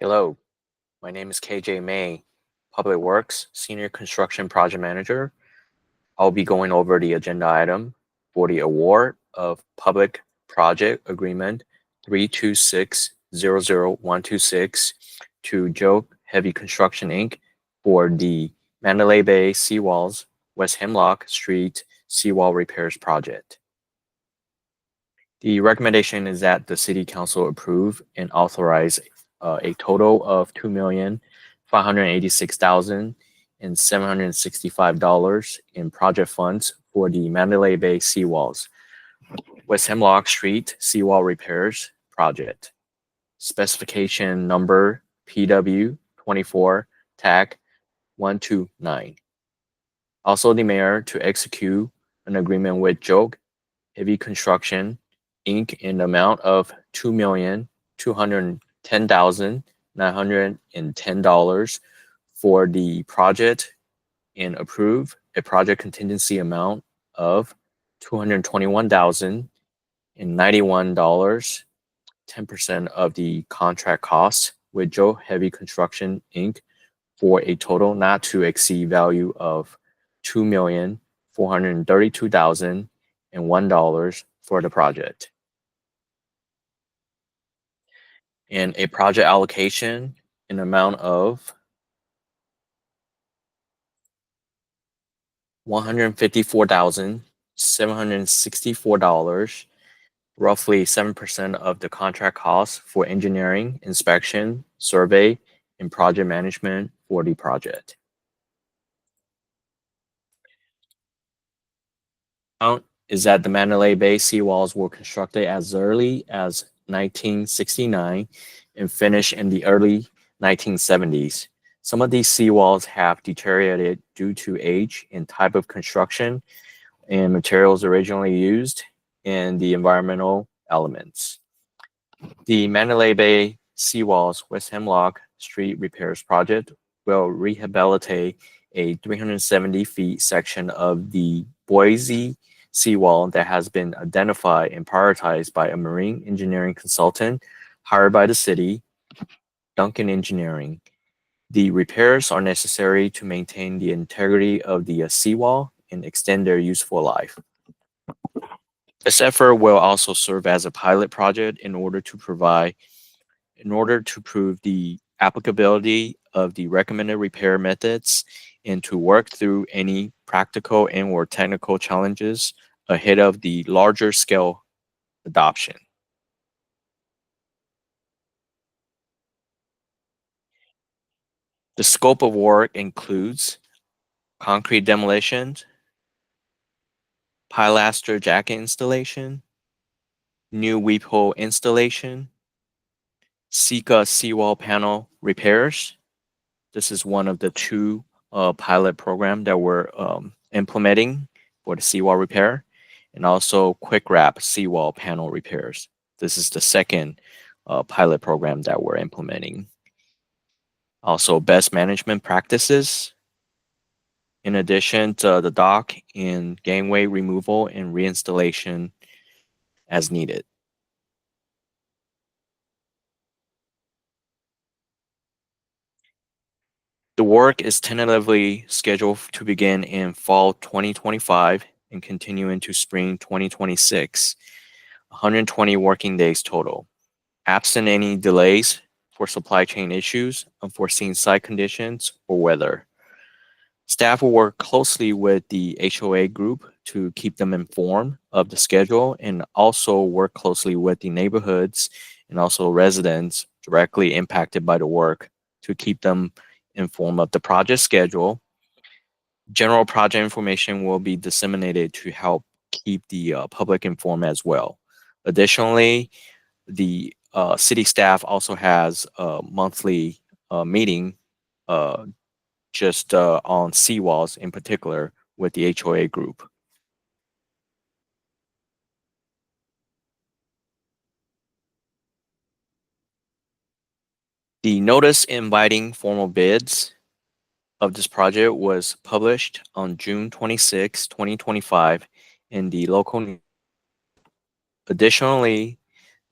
Hello, my name is KJ May, Public Works Senior Construction Project Manager. I'll be going over the agenda item for the award of Public Project Agreement 326-00126 to Joe Heavy Construction Inc. for the Mandalay Bay Seawalls West Hemlock Street Seawall Repairs Project. The recommendation is that the City Council approve and authorize a total of $2,586,765 in project funds for the Mandalay Bay Seawalls, West Hemlock Street Seawall Repairs Project. Specification number PW24 TAC 129. Also, the mayor to execute an agreement with Joke Heavy Construction Inc. in the amount of $2,210,910 for the project and approve a project contingency amount of $221,091, 10% of the contract cost with Joe Heavy Construction Inc. for a total not to exceed value of $2,432,001 for the project. And a project allocation in amount of $154,764, roughly 7% of the contract cost for engineering, inspection, survey, and project management for the project. Is that the Mandalay Bay seawalls were constructed as early as 1969 and finished in the early 1970s. Some of these seawalls have deteriorated due to age and type of construction and materials originally used and the environmental elements. The Mandalay Bay Seawalls West Hemlock Street Repairs Project will rehabilitate a 370 feet section of the Boise seawall that has been identified and prioritized by a marine engineering consultant hired by the city, Duncan Engineering. The repairs are necessary to maintain the integrity of the seawall and extend their useful life. This effort will also serve as a pilot project in order to prove the applicability of the recommended repair methods and to work through any practical and or technical challenges ahead of the larger scale adoption. The scope of work includes concrete demolition, pilaster jacket installation, new weep hole installation, Sika seawall panel repairs. This is one of the two pilot program that we're implementing for the seawall repair, and also quick wrap seawall panel repairs. This is the second pilot program that we're implementing. Also, best management practices. In addition to the dock and gangway removal and reinstallation as needed. The work is tentatively scheduled to begin in fall 2025 and continue into spring 2026, 120 working days total. Absent any delays for supply chain issues, unforeseen site conditions, or weather. Staff will work closely with the HOA group to keep them informed of the schedule and also work closely with the neighborhoods and also residents directly impacted by the work to keep them informed of the project schedule. General project information will be disseminated to help keep the public informed as well. Additionally, the city staff also has a monthly meeting just on seawalls in particular with the HOA group. The notice inviting formal bids of this project was published on June 26, 2025 in the local. Additionally,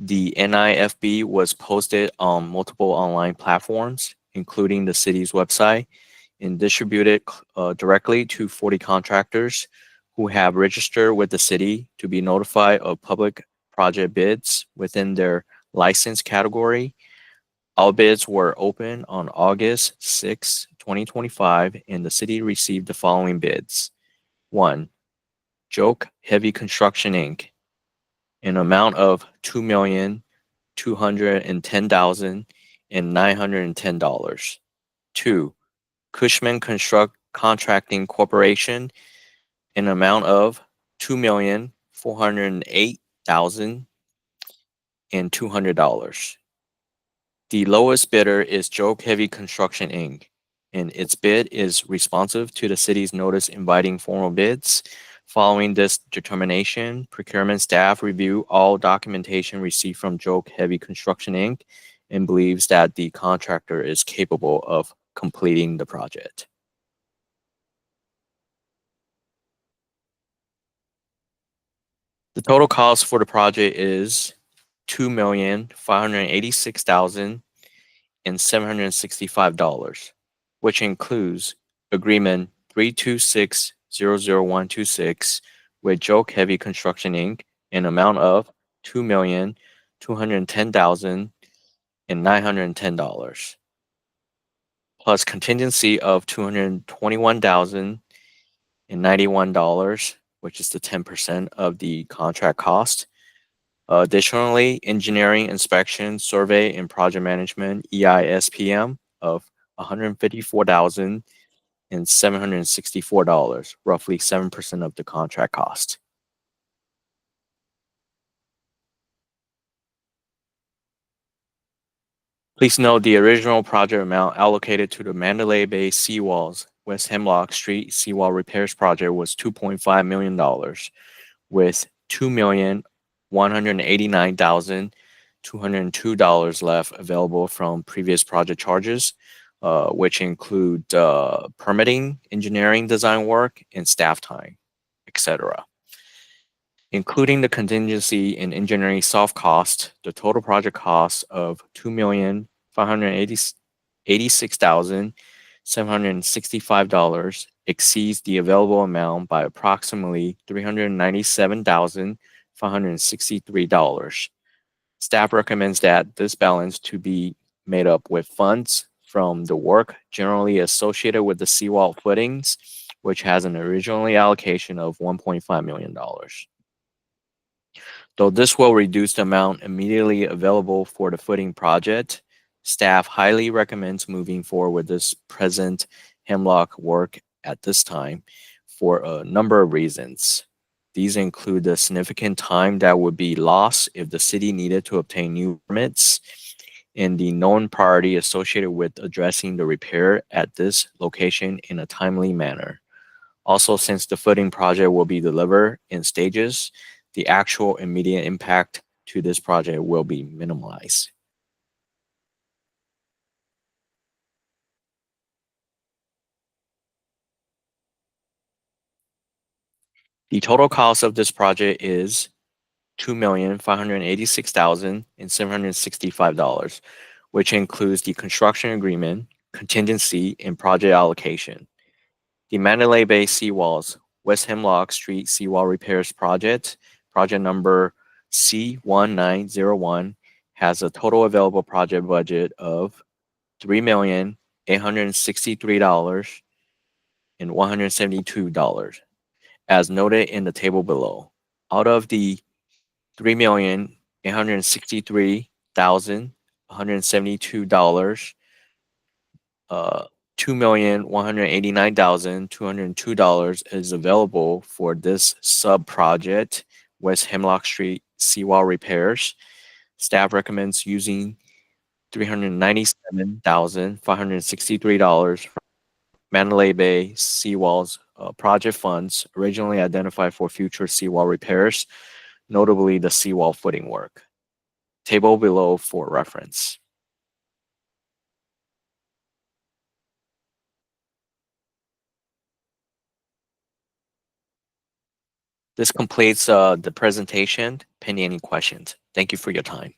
The NIFB was posted on multiple online platforms, including the city's website, and distributed directly to 40 contractors who have registered with the city to be notified of public project bids within their license category. All bids were open on August 6, 2025, and the city received the following bids. 1. Joke Heavy Construction Inc., an amount of $2,210,910. 2. Cushman Contracting Corporation, an amount of $2,408,200. The lowest bidder is Joke Heavy Construction Inc., and its bid is responsive to the city's notice inviting formal bids. Following this determination, procurement staff review all documentation received from Joke Heavy Construction Inc. and believes that the contractor is capable of completing the project. The total cost for the project is $2,586,765, which includes agreement 326-00126 with Joke Heavy Construction Inc., an amount of $2,210,910, plus contingency of $221,091, which is the 10% of the contract cost. Additionally, engineering, inspection, survey, and project management (EISPM) of $154,764, roughly 7% of the contract cost. Please note the original project amount allocated to the Mandalay Bay Seawalls West Hemlock Street Seawall Repairs Project was $2.5 million, with $2,189,202 left available from previous project charges, which include permitting, engineering design work, and staff time, etc. Including the contingency and engineering soft cost, the total project cost of $2,586,765 exceeds the available amount by approximately $397,563. Staff recommends that this balance to be made up with funds from the work generally associated with the seawall footings, which has an originally allocation of $1.5 million. Though this will reduce the amount immediately available for the footing project, staff highly recommends moving forward with this present Hemlock work at this time for a number of reasons. These include the significant time that would be lost if the city needed to obtain new permits and the known priority associated with addressing the repair at this location in a timely manner. Also, since the footing project will be delivered in stages, the actual immediate impact to this project will be minimalized. The total cost of this project is $2,586,765, which includes the construction agreement, contingency, and project allocation. The Mandalay Bay Seawalls West Hemlock Street Seawall Repairs Project, project number C1901, has a total available project budget of $3,863,172, as noted in the table below. Out of the $3,863,172, $2,189,202 is available for this sub-project, West Hemlock Street Seawall Repairs. Staff recommends using $397,563 from Mandalay Bay Seawalls project funds originally identified for future seawall repairs, notably the seawall footing work. Table below for reference. This completes the presentation. Pending any questions. Thank you for your time.